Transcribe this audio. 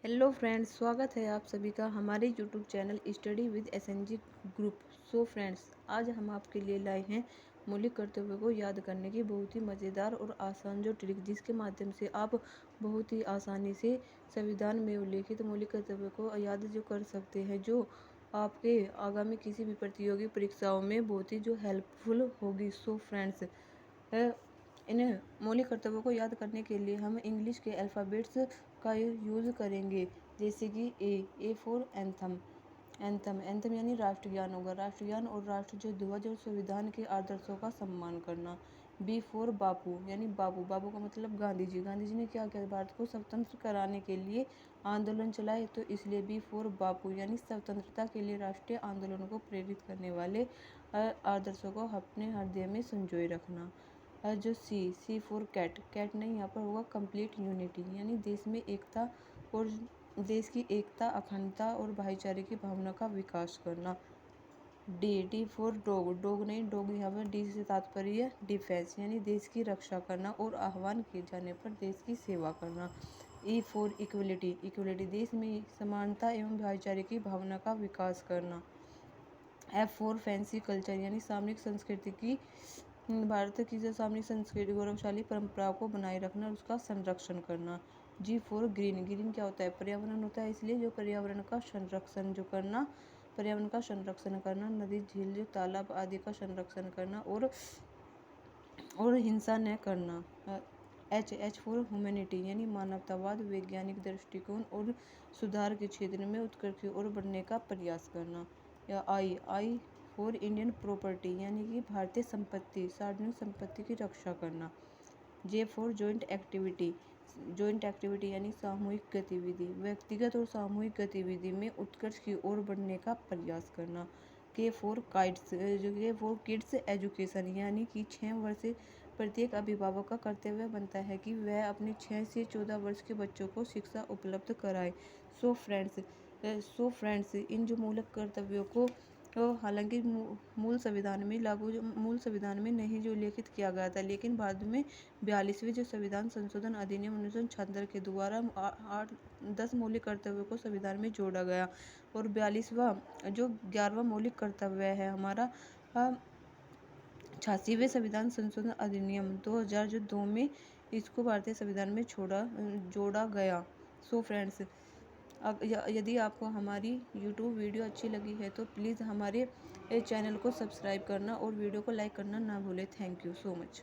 Hello friends, स्वागत है आप सभी का हमारे YouTube channel study with SNG group. So friends, आज हम आपके लिए लाए हैं मौलिक कर्तव्यों को याद करने की बहुत ही मज़ेदार और आसान जो ट्रिक, जिसके माध्यम से आप बहुत ही आसानी से संविधान में उल्लिखित मौलिक कर्तव्यों को याद जो कर सकते हैं, जो आपके आगामी किसी भी प्रतियोगी परीक्षाओं में बहुत ही जो हेल्पफुल होगी। सो फ्रेंड्स, इन मौलिक कर्तव्यों को याद करने के लिए हम इंग्लिश के अल्फ़ाबेट्स का यूज़ करेंगे, जैसे कि ए फॉर एंथम। एंथम यानी राष्ट्रगान होगा। राष्ट्रगान और राष्ट्र ध्वज और संविधान के आदर्शों का सम्मान करना। बी फॉर बापू यानी बाबू। बाबू का मतलब गांधी जी। गांधी जी ने क्या किया? भारत को स्वतंत्र कराने के लिए आंदोलन चलाए, तो इसलिए बी फॉर बापू यानी स्वतंत्रता के लिए राष्ट्रीय आंदोलन को प्रेरित करने वाले आदर्शों को अपने हृदय में संजोए रखना। जो सी फॉर कैट। कैट नहीं, यहाँ पर होगा कंप्लीट यूनिटी यानी देश में एकता और देश की एकता, अखंडता और भाईचारे की भावना का विकास करना। D for dog. डॉग नहीं, डॉग यहाँ पर डी से तात्पर्य डिफेंस यानी देश की रक्षा करना और आह्वान किए जाने पर देश की सेवा करना। E for equality. इक्वलिटी देश में समानता एवं भाईचारे की भावना का विकास करना। एफ फॉर फैंसी कल्चर यानी सामरिक संस्कृति की, भारत की जो सामरिक संस्कृति गौरवशाली परंपराओं को बनाए रखना और उसका संरक्षण करना। जी फॉर ग्रीन। ग्रीन क्या होता है? पर्यावरण होता है, इसलिए जो पर्यावरण का संरक्षण जो करना, पर्यावरण का संरक्षण करना, नदी, झील, जो तालाब आदि का संरक्षण करना और हिंसा न करना। एच फॉर ह्यूमैनिटी यानी मानवतावाद, वैज्ञानिक दृष्टिकोण और सुधार के क्षेत्र में उत्कृष्ट की ओर बढ़ने का प्रयास करना। या आई फॉर इंडियन प्रॉपर्टी यानी कि भारतीय संपत्ति, सार्वजनिक संपत्ति की रक्षा करना। J for joint activity. Joint activity यानी सामूहिक गतिविधि, व्यक्तिगत और सामूहिक गतिविधि में उत्कर्ष की ओर बढ़ने का प्रयास करना। के फॉर काइट्स जो के फॉर किड्स एजुकेशन यानी कि 6 वर्ष से प्रत्येक अभिभावक का कर्तव्य बनता है कि वह अपने 6 से 14 वर्ष के बच्चों को शिक्षा उपलब्ध कराए। सो फ्रेंड्स, इन जो मूलक कर्तव्यों को हालांकि मूल संविधान में नहीं जो उल्लेखित किया गया था, लेकिन बाद में 42वें जो संविधान संशोधन अधिनियम 1976 के द्वारा 10 मौलिक कर्तव्यों को संविधान में जोड़ा गया और 11वां मौलिक कर्तव्य है हमारा 86वें संविधान संशोधन अधिनियम 2002 में इसको भारतीय संविधान में जोड़ा गया। सो फ्रेंड्स, यदि आपको हमारी YouTube वीडियो अच्छी लगी है तो प्लीज़ हमारे चैनल को सब्सक्राइब करना और वीडियो को लाइक करना ना भूलें। Thank you so much.